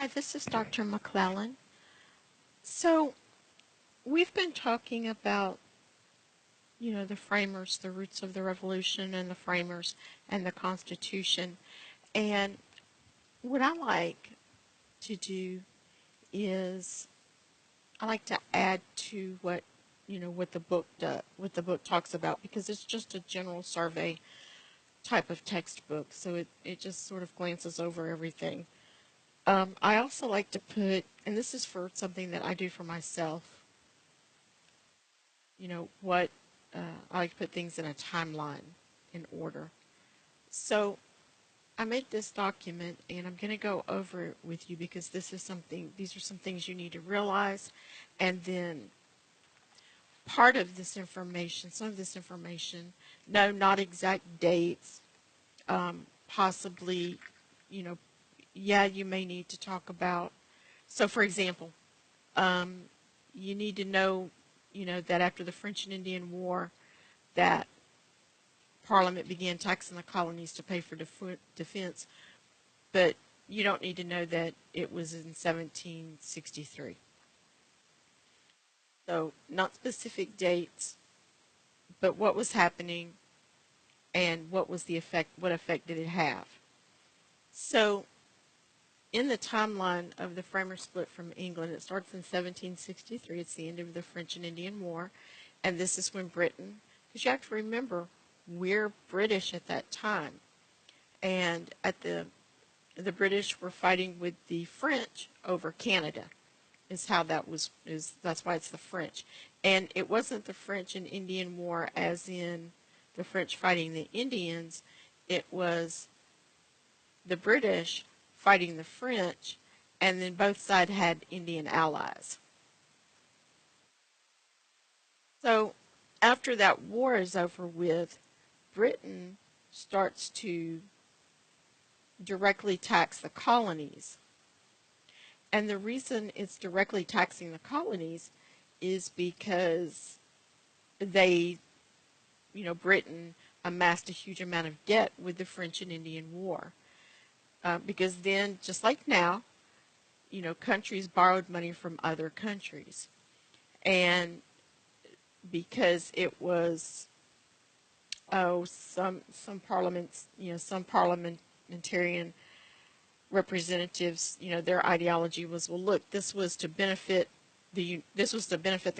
Hi, this is Dr. McClellan. So, we've been talking about, the framers, the roots of the revolution and the framers and the Constitution. And what I like to do is I like to add to what the book what the book talks about, because it's just a general survey type of textbook. So it just sort of glances over everything. I also like to put, and this is for something that I do for myself, what I like to put things in a timeline in order. So I made this document and I'm going to go over it with you because these are some things you need to realize. And then some of this information, no, not exact dates, possibly, you know, yeah, you may need to talk about. So for example, um, you need to know, that after the French and Indian War, that Parliament began taxing the colonies to pay for defense, but you don't need to know that it was in 1763. So, not specific dates, but what was happening and what effect did it have. So, in the timeline of the Framers split from England, it starts in 1763. It's the end of the French and Indian War, and this is when Britain, because you have to remember, we're British at that time, and the British were fighting with the French over Canada. That's why it's the French. And it wasn't the French and Indian War as in the French fighting the Indians. It was the British fighting the French, and then both sides had Indian allies. So after that war is over with, Britain starts to directly tax the colonies. And the reason it's directly taxing the colonies is because Britain amassed a huge amount of debt with the French and Indian War. Because then, just like now, countries borrowed money from other countries. And because it was, some parliamentarian representatives, their ideology was, well, look, this was to benefit the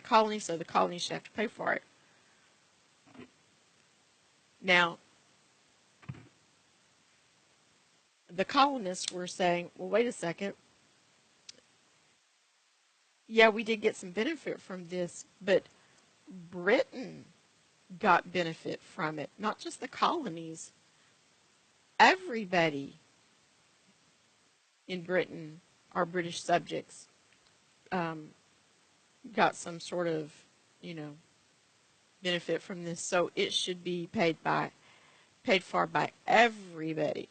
colonies, so the colonies should have to pay for it. Now, the colonists were saying, well, wait a second. Yeah, we did get some benefit from this, but Britain got benefit from it, not just the colonies. Everybody in Britain, our British subjects, um, got some sort of, you know, benefit from this. So it should be paid for by everybody.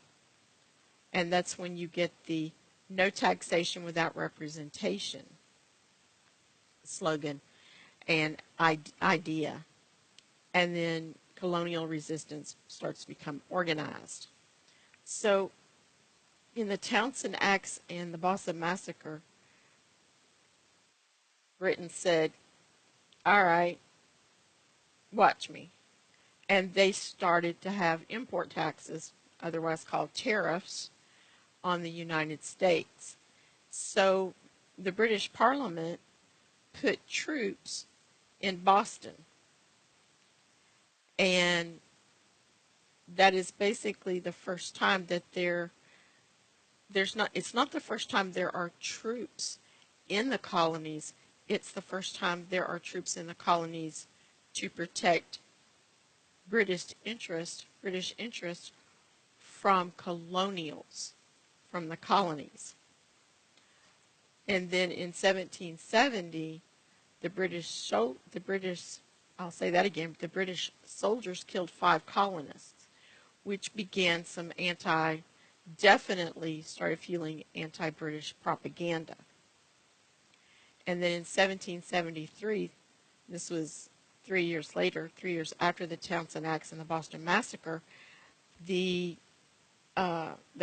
And that's when you get the no taxation without representation slogan and idea. And then colonial resistance starts to become organized. So in the Townshend Acts and the Boston Massacre, Britain said, all right, watch me. And they started to have import taxes, otherwise called tariffs, on the United States. So the British Parliament put troops in Boston. And that is basically the first time that it's not the first time there are troops in the colonies. It's the first time there are troops in the colonies to protect British interest from colonials, from the colonies. And then in 1770, I'll say that again, the British soldiers killed 5 colonists, which began definitely started fueling anti-British propaganda. And then in 1773, this was 3 years later, 3 years after the Townshend Acts and the Boston Massacre, the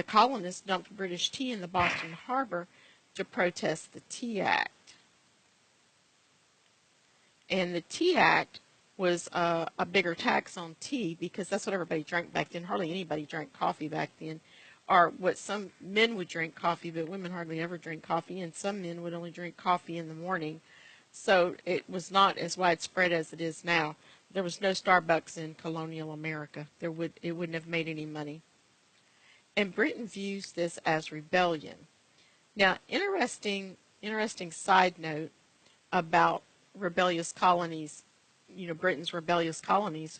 colonists dumped British tea in the Boston harbor to protest the Tea Act. And the Tea Act was a bigger tax on tea because that's what everybody drank back then. Hardly anybody drank coffee back then. Or what some men would drink coffee, but women hardly ever drink coffee, and some men would only drink coffee in the morning. So it was not as widespread as it is now. There was no Starbucks in colonial America. It wouldn't have made any money. And Britain views this as rebellion. Now, interesting side note about rebellious colonies, Britain's rebellious colonies.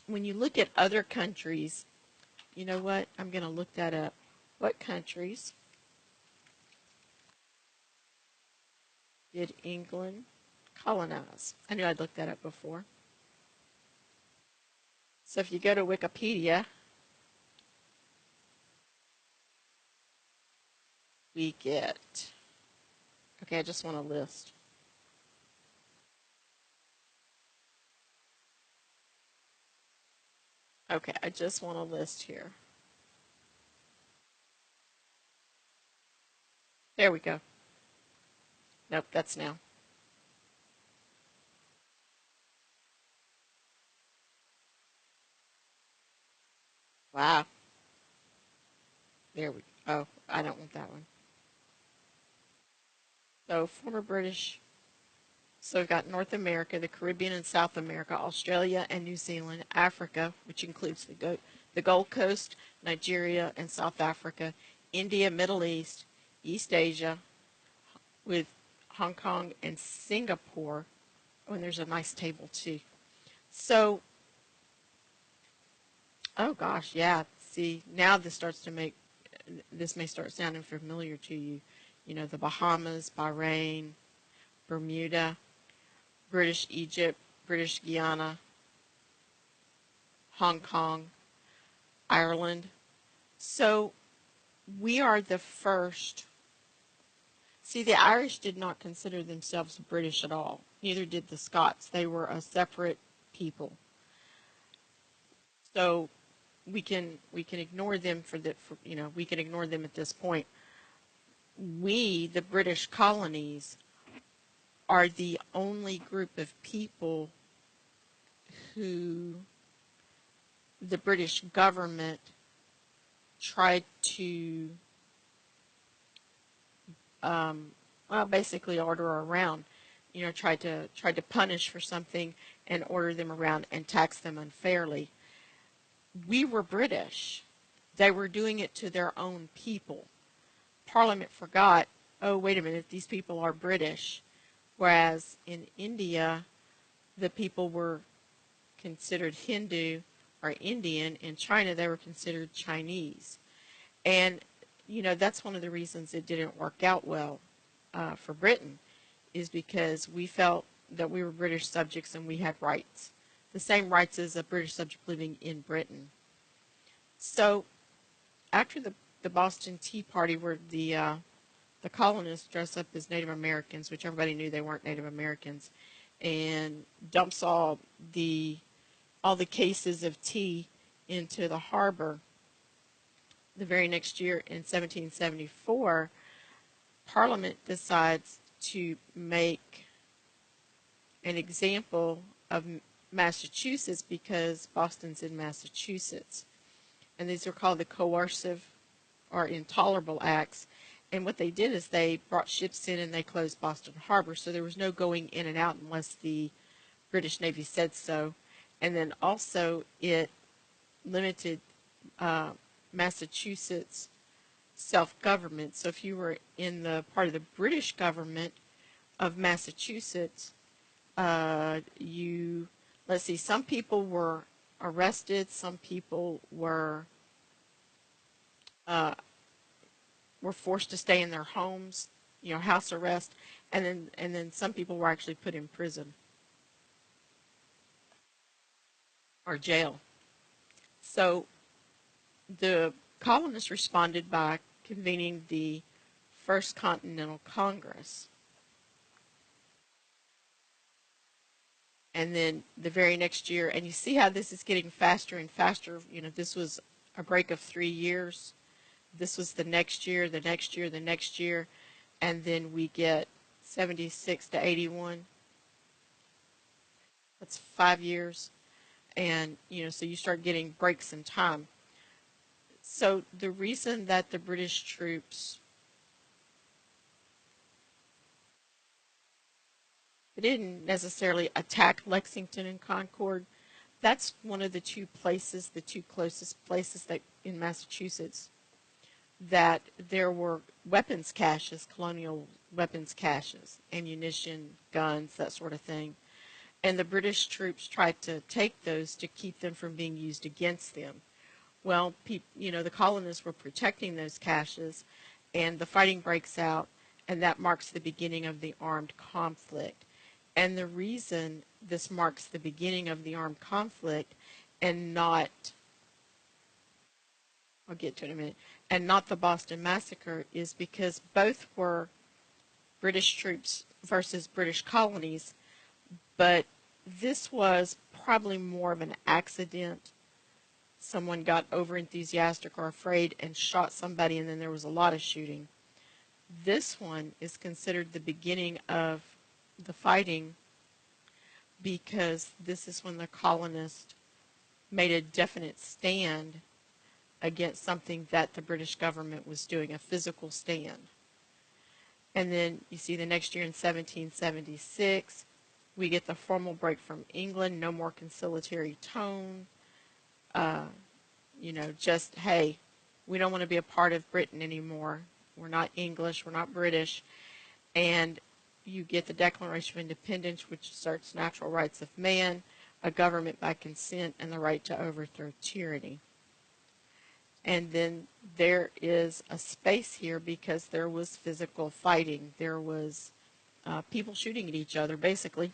When you look at other countries, you know what? I'm going to look that up. What countries did England colonize? I knew I'd looked that up before. So if you go to Wikipedia, we get, okay, I just want a list. Okay, I just want a list here. There we go. Nope, that's now. Wow. There we go. Oh, I don't want that one. So former British. So we've got North America, the Caribbean and South America, Australia and New Zealand, Africa, which includes the Gold Coast, Nigeria and South Africa, India, Middle East, East Asia, with Hong Kong and Singapore. Oh, and there's a nice table too. So, oh gosh, yeah. See, now this may start sounding familiar to you. You know, the Bahamas, Bahrain, Bermuda, British Egypt, British Guiana, Hong Kong, Ireland. So we are the first. See, the Irish did not consider themselves British at all. Neither did the Scots. They were a separate people. So we can ignore them we can ignore them at this point. We, the British colonies, are the only group of people who the British government tried to basically order around. Tried to punish for something and order them around and tax them unfairly. We were British. They were doing it to their own people. Parliament forgot, oh, wait a minute, these people are British. Whereas in India, the people were considered Hindu or Indian. In China, they were considered Chinese. And, that's one of the reasons it didn't work out well for Britain, is because we felt that we were British subjects and we had rights, the same rights as a British subject living in Britain. So after the Boston Tea Party, where the colonists dressed up as Native Americans, which everybody knew they weren't Native Americans, and dumps all the cases of tea into the harbor. The very next year, in 1774, Parliament decides to make an example of Massachusetts because Boston's in Massachusetts. And these are called the Coercive or Intolerable Acts. And what they did is they brought ships in and they closed Boston Harbor, so there was no going in and out unless the British Navy said so. And then also it limited Massachusetts self-government. So if you were in the part of the British government of Massachusetts, let's see, some people were arrested, some people uh, were forced to stay in their homes, house arrest, and then some people were actually put in prison or jail. So the colonists responded by convening the First Continental Congress. And then the very next year, and you see how this is getting faster and faster. This was a break of 3 years. This was the next year, the next year, the next year, and then we get 76 to 81. That's 5 years. And, so you start getting breaks in time. So the reason that the British troops, they didn't necessarily attack Lexington and Concord, that's one of the two places, the two closest places that in Massachusetts that there were weapons caches, colonial weapons caches, ammunition, guns, that sort of thing. And the British troops tried to take those to keep them from being used against them. Well, the colonists were protecting those caches, and the fighting breaks out, and that marks the beginning of the armed conflict. And the reason this marks the beginning of the armed conflict and not, I'll get to it in a minute, and not the Boston Massacre is because both were British troops versus British colonies, but this was probably more of an accident. Someone got over enthusiastic or afraid and shot somebody, and then there was a lot of shooting. This one is considered the beginning of the fighting because this is when the colonists made a definite stand against something that the British government was doing, a physical stand. And then you see the next year in 1776, we get the formal break from England, no more conciliatory tone. Just, hey, we don't want to be a part of Britain anymore. We're not English, we're not British. And you get the Declaration of Independence, which asserts natural rights of man, a government by consent, and the right to overthrow tyranny. And then there is a space here because there was physical fighting. There was people shooting at each other, basically.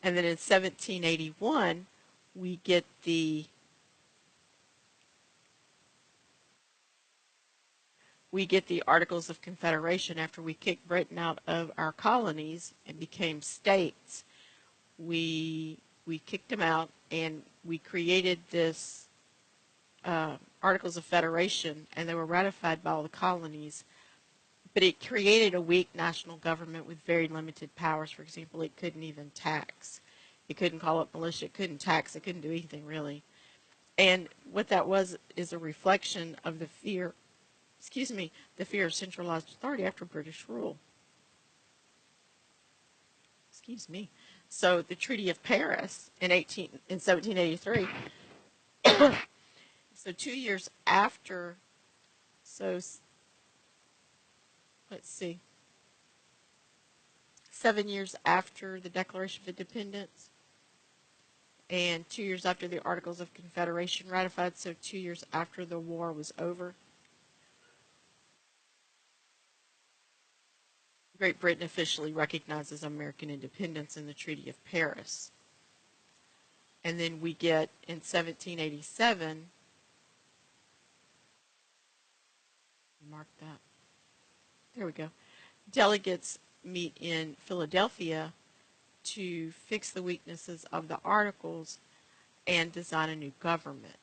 And then in 1781, we get the Articles of Confederation after we kicked Britain out of our colonies and became states. We kicked them out and we created this Articles of Federation, and they were ratified by all the colonies. But it created a weak national government with very limited powers. For example, it couldn't even tax. It couldn't call up militia. It couldn't tax. It couldn't do anything really. And what that was is a reflection of the fear of centralized authority after British rule. So the Treaty of Paris in 1783. So 2 years after, let's see, 7 years after the Declaration of Independence, and 2 years after the Articles of Confederation ratified, so 2 years after the war was over, Great Britain officially recognizes American independence in the Treaty of Paris. And then we get in 1787, mark that, there we go, delegates meet in Philadelphia to fix the weaknesses of the Articles and design a new government.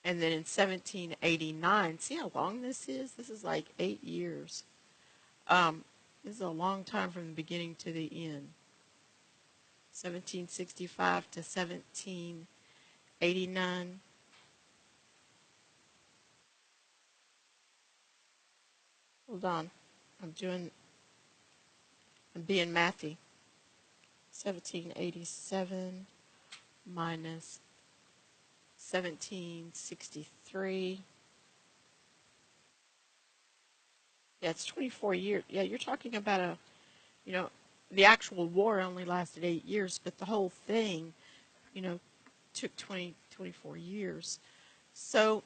And then in 1789, see how long this is? This is like 8 years. This is a long time from the beginning to the end. 1765 to 1789. Hold on. I'm being mathy. 1787 minus 1763. Yeah, it's 24 years. Yeah, you're talking about the actual war only lasted 8 years, but the whole thing, took 24 years. So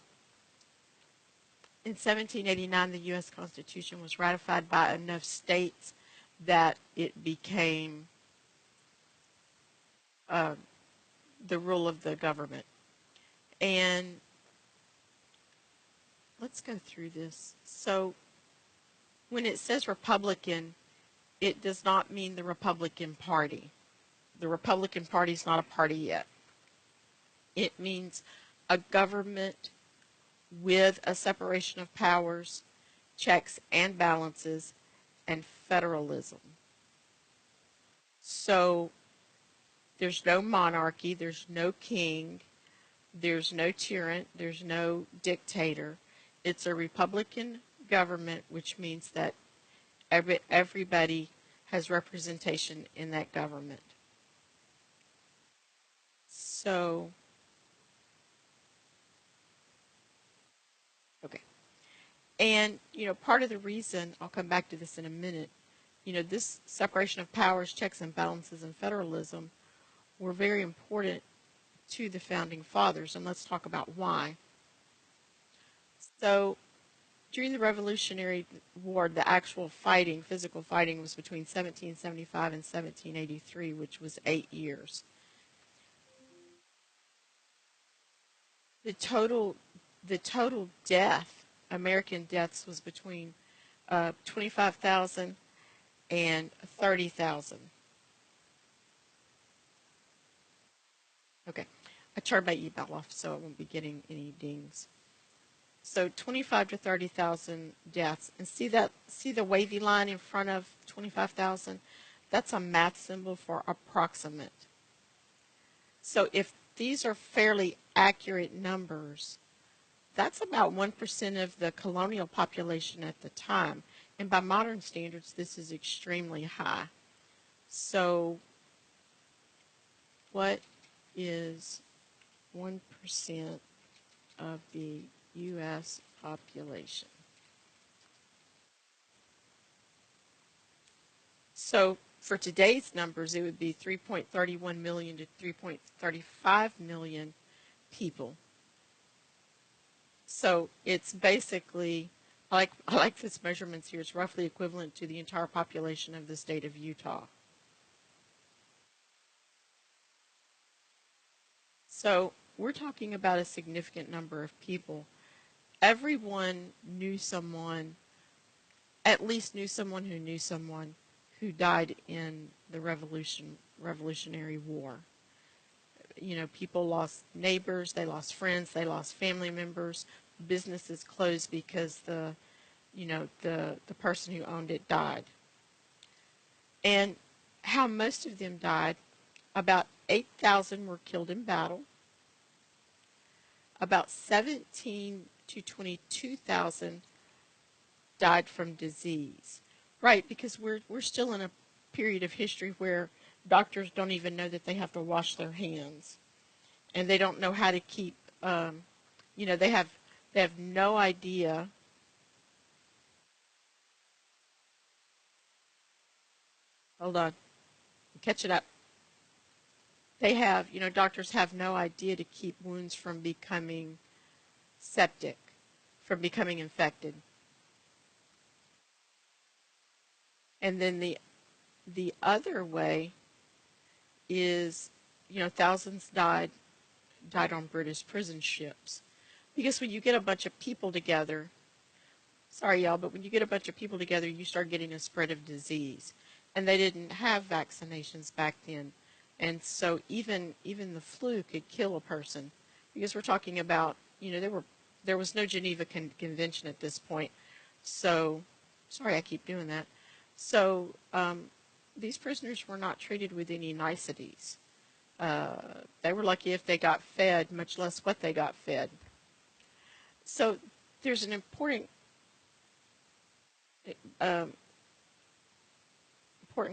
in 1789, the U.S. Constitution was ratified by enough states that it became the rule of the government. And let's go through this. So when it says Republican, it does not mean the Republican Party. the Republican Party's not a party yet. It means a government with a separation of powers, checks and balances, and federalism. So there's no monarchy, there's no king, there's no tyrant, there's no dictator. It's a Republican government, which means that everybody has representation in that government. So, okay. And, part of the reason, I'll come back to this in a minute, this separation of powers, checks and balances, and federalism were very important to the founding fathers. And let's talk about why. So, during the Revolutionary War, the actual fighting, physical fighting, was between 1775 and 1783, which was 8 years. The total death, American deaths, was between 25,000 and 30,000. Okay, I turned my email off so I won't be getting any dings. So 25 to 30,000 deaths, and see the wavy line in front of 25,000? That's a math symbol for approximate. So if these are fairly accurate numbers, that's about 1% of the colonial population at the time. And by modern standards, this is extremely high. So what is 1% of the U.S. population? So for today's numbers, it would be 3.31 million to 3.35 million people. So it's basically, I like this measurements here, it's roughly equivalent to the entire population of the state of Utah. So we're talking about a significant number of people. Everyone knew someone, at least knew someone who died in the Revolutionary War. People lost neighbors, they lost friends, they lost family members, businesses closed because the person who owned it died. And how most of them died, about 8,000 were killed in battle. About 17 to 22,000 died from disease. Right, because we're still in a period of history where doctors don't even know that they have to wash their hands, and they don't know how to keep. They have no idea. Hold on, catch it up. They have, doctors have no idea to keep wounds from becoming septic, from becoming infected. And then the other way is, thousands died on British prison ships. Because when you get a bunch of people together, sorry y'all, but when you get a bunch of people together, you start getting a spread of disease. And they didn't have vaccinations back then. And so even the flu could kill a person. Because we're talking about, there was no Geneva Convention at this point. So, sorry I keep doing that. So these prisoners were not treated with any niceties. They were lucky if they got fed, much less what they got fed. So there's an important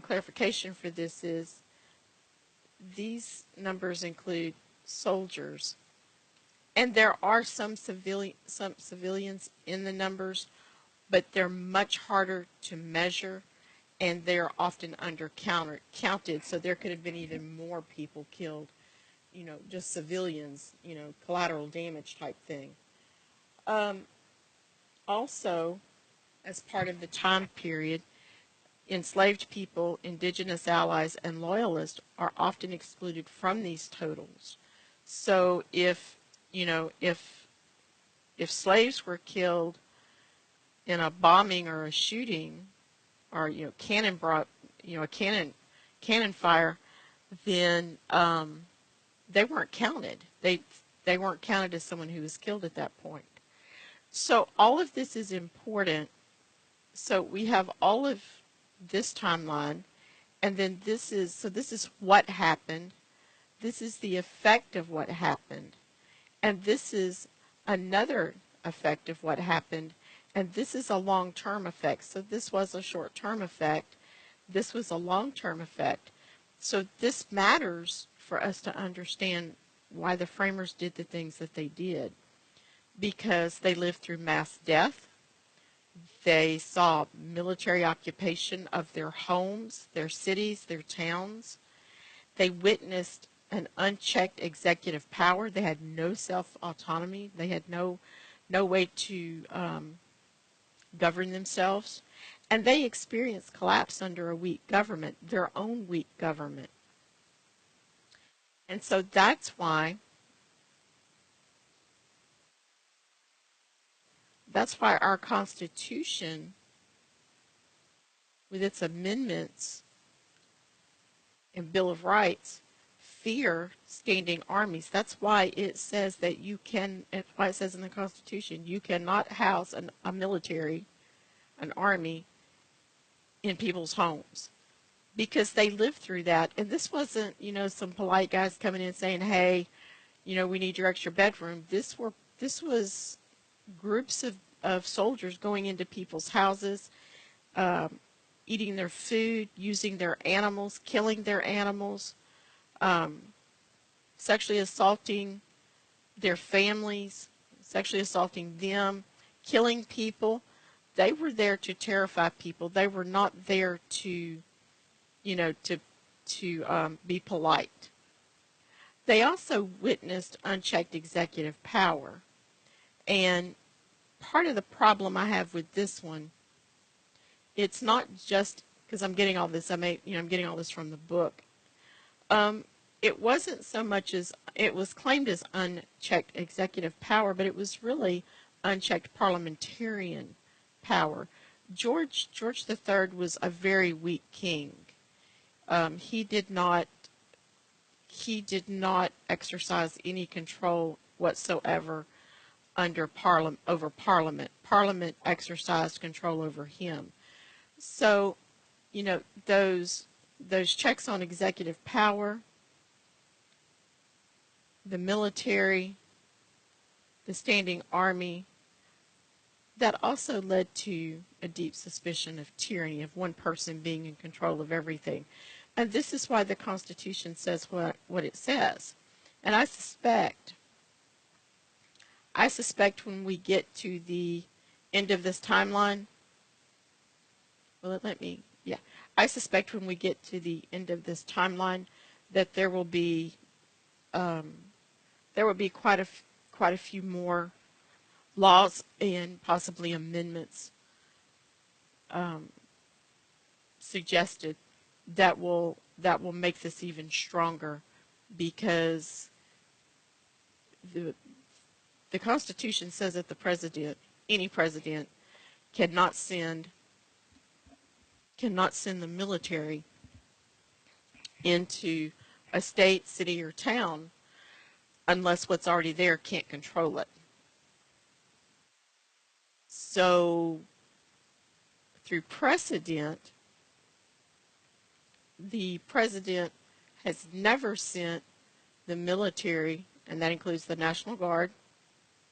clarification for this is these numbers include soldiers, and there are some civilians in the numbers, but they're much harder to measure, and they're often counted, so there could have been even more people killed, just civilians, collateral damage type thing. Also, as part of the time period, enslaved people, indigenous allies, and loyalists are often excluded from these totals. So if slaves were killed in a bombing or a shooting, or cannon fire, then they weren't counted. They weren't counted as someone who was killed at that point. So all of this is important. So we have all of this timeline, and then this is what happened. This is the effect of what happened. And this is another effect of what happened. And this is a long-term effect. So this was a short-term effect. This was a long-term effect. So this matters for us to understand why the framers did the things that they did. Because they lived through mass death. They saw military occupation of their homes, their cities, their towns. They witnessed an unchecked executive power. They had no self-autonomy. They had no way to govern themselves. And they experienced collapse under a weak government, their own weak government. And so that's why our Constitution, with its amendments and Bill of Rights, fear standing armies. That's why it says that that's why it says in the Constitution, you cannot house a military, an army, in people's homes. Because they lived through that. And this wasn't, some polite guys coming in saying, hey, we need your extra bedroom. This was groups of soldiers going into people's houses, eating their food, using their animals, killing their animals, sexually assaulting their families, sexually assaulting them, killing people. They were there to terrify people. They were not there to be polite. They also witnessed unchecked executive power. And part of the problem I have with this one, it's not just because I'm getting all this. I'm getting all this from the book. It wasn't so much as it was claimed as unchecked executive power, but it was really unchecked parliamentarian power. George III was a very weak king. He did not exercise any control whatsoever over Parliament. Parliament exercised control over him. So, those checks on executive power, the military, the standing army, that also led to a deep suspicion of tyranny, of one person being in control of everything. And this is why the Constitution says what it says. And I suspect when we get to the end of this timeline, I suspect when we get to the end of this timeline that there will be quite a few more laws and possibly amendments suggested that will make this even stronger, because the Constitution says that any president, cannot send the military into a state, city, or town unless what's already there can't control it. So, through precedent, the president has never sent the military, and that includes the National Guard.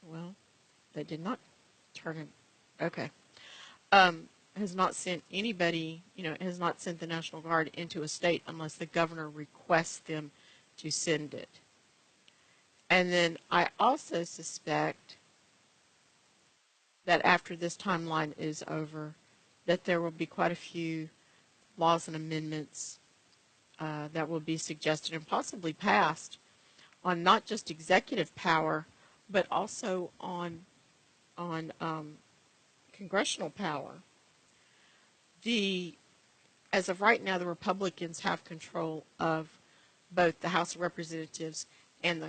Well, they did not turn it. Okay. Has not sent anybody, has not sent the National Guard into a state unless the governor requests them to send it. And then I also suspect that after this timeline is over, that there will be quite a few laws and amendments that will be suggested and possibly passed on not just executive power, but also on congressional power. As of right now, the Republicans have control of both the House of Representatives and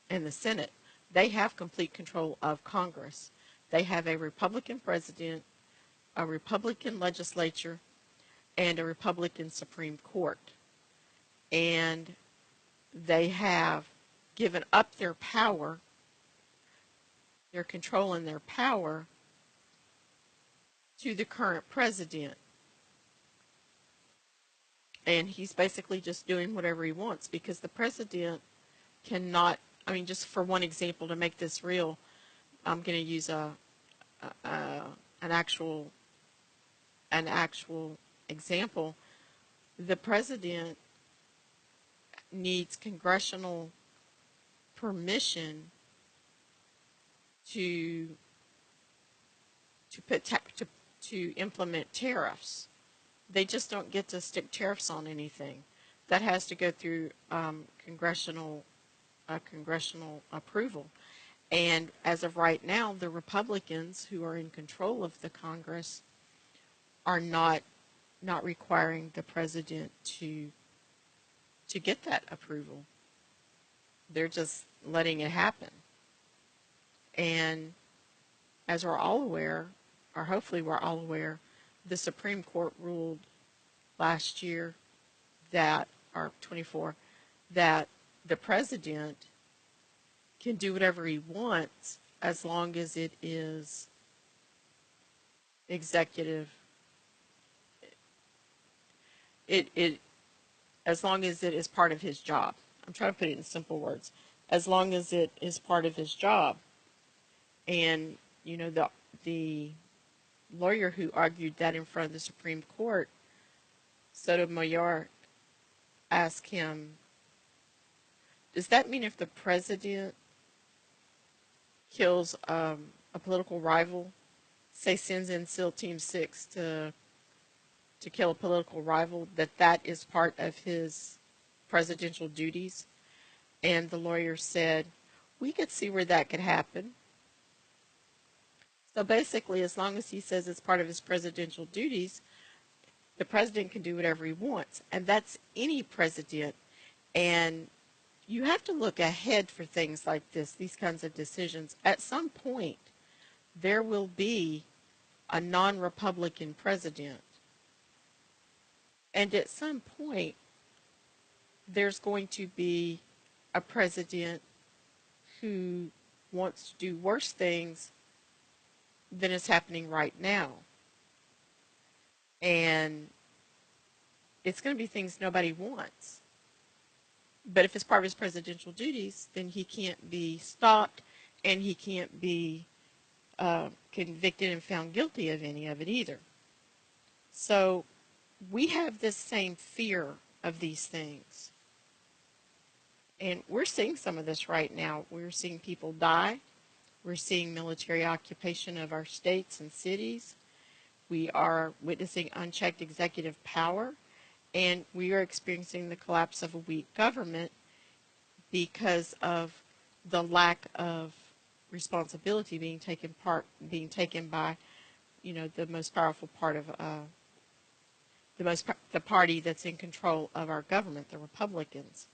the Senate. They have complete control of Congress. They have a Republican president, a Republican legislature, and a Republican Supreme Court. and they have given up their power, their control and their power to the current president. And he's basically just doing whatever he wants because the president cannot, I mean, just for one example to make this real, I'm going to use an actual example. The president needs congressional permission to to implement tariffs. They just don't get to stick tariffs on anything. That has to go through congressional approval. And as of right now, the Republicans who are in control of the Congress are not requiring the president to get that approval. They're just letting it happen. And as we're all aware, or hopefully we're all aware, the Supreme Court ruled last year that, or 24, that the president can do whatever he wants as long as it is executive. As long as it is part of his job. I'm trying to put it in simple words. As long as it is part of his job. And, you know, the lawyer who argued that in front of the Supreme Court, Sotomayor, asked him, does that mean if the president kills a political rival, say sends in SEAL Team 6 to kill a political rival, that is part of his presidential duties? And the lawyer said, we could see where that could happen. So basically, as long as he says it's part of his presidential duties, the president can do whatever he wants. And that's any president. And you have to look ahead for things like this, these kinds of decisions. At some point, there will be a non-Republican president. And at some point, there's going to be a president who wants to do worse things than is happening right now. And it's going to be things nobody wants. But if it's part of his presidential duties, then he can't be stopped and he can't be convicted and found guilty of any of it either. So we have this same fear of these things. And we're seeing some of this right now. We're seeing people die. We're seeing military occupation of our states and cities. We are witnessing unchecked executive power. And we are experiencing the collapse of a weak government because of the lack of responsibility being taken by, you know, the most powerful part of the party that's in control of our government, the Republicans.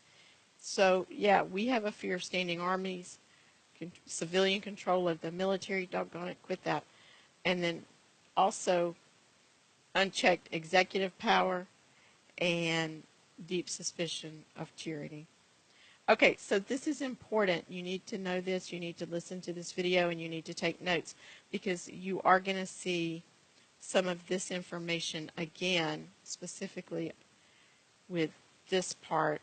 So yeah, we have a fear of standing armies, civilian control of the military. Doggone it, quit that. And then also unchecked executive power and deep suspicion of tyranny. Okay, so this is important. You need to know this. You need to listen to this video and you need to take notes because you are going to see some of this information again, specifically with this part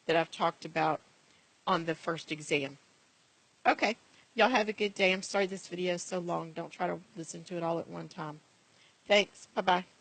that I've talked about on the first exam. Okay, y'all have a good day. I'm sorry this video is so long. Don't try to listen to it all at one time. Thanks. Bye-bye.